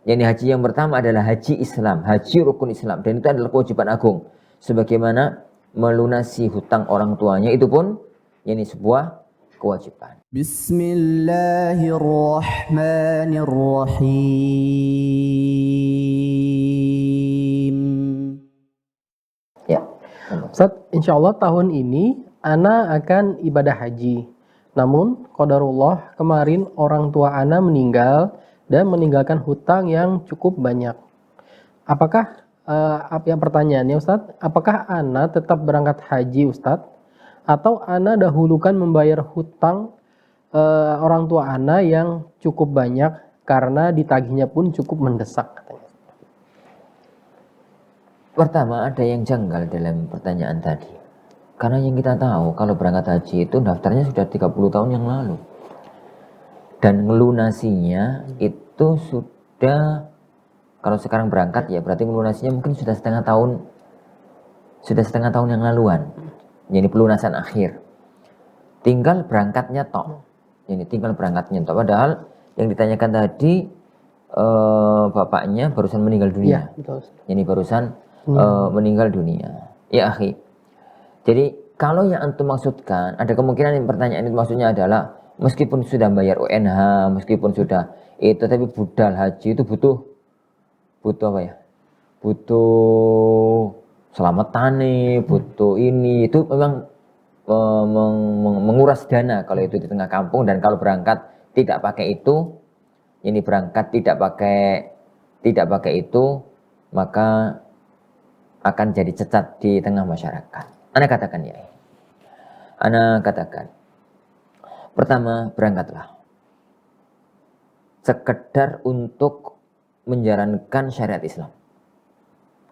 Yani haji yang pertama adalah haji Islam, haji rukun Islam, dan itu adalah kewajiban agung. Sebagaimana melunasi hutang orang tuanya, itu pun yani sebuah kewajiban. Bismillahirrahmanirrahim. Ya. Ustaz, insya Allah tahun ini Ana akan ibadah haji. Namun, qadarullah kemarin orang tua Ana meninggal dan meninggalkan hutang yang cukup banyak. Apakah, yang pertanyaannya Ustaz, apakah Ana tetap berangkat haji Ustaz? Atau Ana dahulukan membayar hutang orang tua Ana yang cukup banyak karena ditagihnya pun cukup mendesak katanya. Pertama, ada yang janggal dalam pertanyaan tadi. Karena yang kita tahu, kalau berangkat haji itu daftarnya sudah 30 tahun yang lalu. Dan ngelunasinya itu sudah, kalau sekarang berangkat ya berarti ngelunasinya mungkin sudah setengah tahun yang laluan. Jadi pelunasan akhir. Tinggal berangkatnya toh. Jadi tinggal berangkatnya toh. Padahal yang ditanyakan tadi bapaknya barusan meninggal dunia. Ya, betul. Jadi barusan meninggal dunia. Ya akhi. Jadi kalau yang antum maksudkan, ada kemungkinan yang pertanyaan itu maksudnya adalah meskipun sudah bayar UNH, meskipun sudah itu, tapi budal haji itu butuh apa ya? Butuh selamatan nih, butuh ini, itu memang menguras dana kalau itu di tengah kampung. Dan kalau berangkat tidak pakai itu, ini berangkat tidak pakai itu, maka akan jadi cacat di tengah masyarakat. Ana katakan, pertama berangkatlah sekedar untuk menjalankan syariat Islam,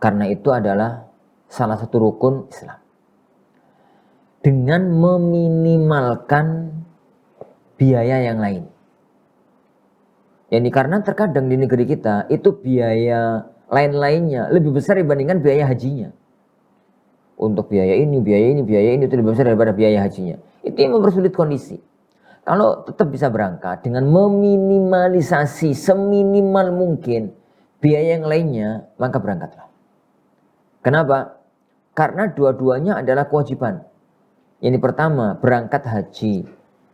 karena itu adalah salah satu rukun Islam, dengan meminimalkan biaya yang lain. Yani karena terkadang di negeri kita itu biaya lain-lainnya lebih besar dibandingkan biaya hajinya. Untuk biaya ini itu lebih besar daripada biaya hajinya. Itu yang mempersulit kondisi. Kalau tetap bisa berangkat dengan meminimalisasi seminimal mungkin biaya yang lainnya, maka berangkatlah. Kenapa? Karena dua-duanya adalah kewajiban. Yang pertama, berangkat haji.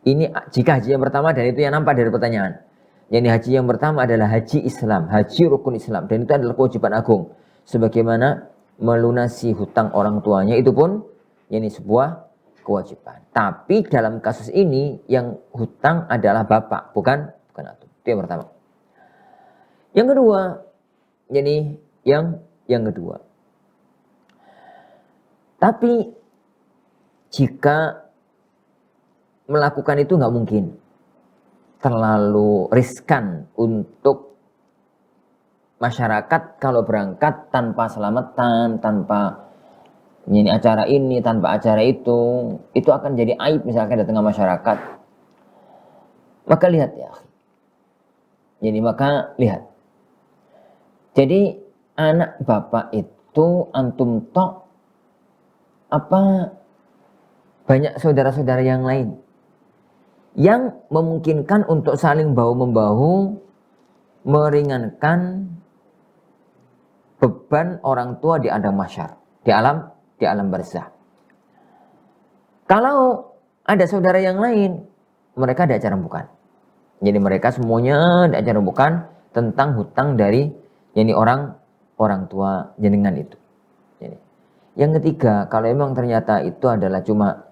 Ini jika haji yang pertama, dan itu yang nampak dari pertanyaan. Yang haji yang pertama adalah haji Islam, haji rukun Islam, dan itu adalah kewajiban agung. Sebagaimana melunasi hutang orang tuanya, itu pun ini sebuah kewajiban. Tapi dalam kasus ini yang hutang adalah bapak, bukan antum. Itu yang pertama. Yang kedua, jadi yang kedua. Tapi jika melakukan itu nggak mungkin, terlalu riskan untuk masyarakat kalau berangkat tanpa selamatan, tanpa ini acara ini, tanpa acara itu akan jadi aib misalkan di tengah masyarakat. Maka lihat ya. Jadi anak bapak itu antum tok apa banyak saudara-saudara yang lain yang memungkinkan untuk saling bahu-membahu meringankan beban orang tua di alam mahsyar, di alam barzah. Kalau ada saudara yang lain, mereka diajar rembukan. Jadi mereka semuanya diajar rembukan tentang hutang dari orang tua jenengan itu. Jadi, yang ketiga, kalau memang ternyata itu adalah cuma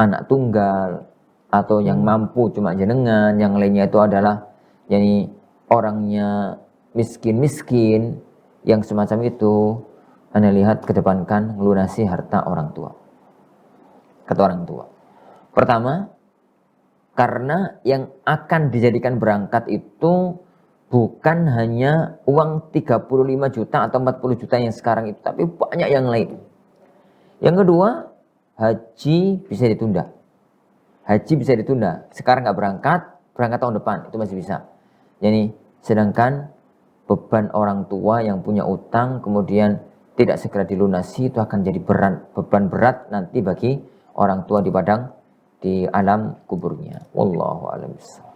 anak tunggal atau yang mampu cuma jenengan, yang lainnya itu adalah jadi orangnya miskin, yang semacam itu, Anda lihat kedepankan melunasi harta orang tua. Kata orang tua. Pertama, karena yang akan dijadikan berangkat itu bukan hanya uang 35 juta atau 40 juta yang sekarang itu, tapi banyak yang lain. Yang kedua, haji bisa ditunda. Sekarang nggak berangkat tahun depan, itu masih bisa. Jadi, sedangkan beban orang tua yang punya utang kemudian tidak segera dilunasi, itu akan jadi beban berat nanti bagi orang tua di alam kuburnya. Wallahu a'lam bishawab.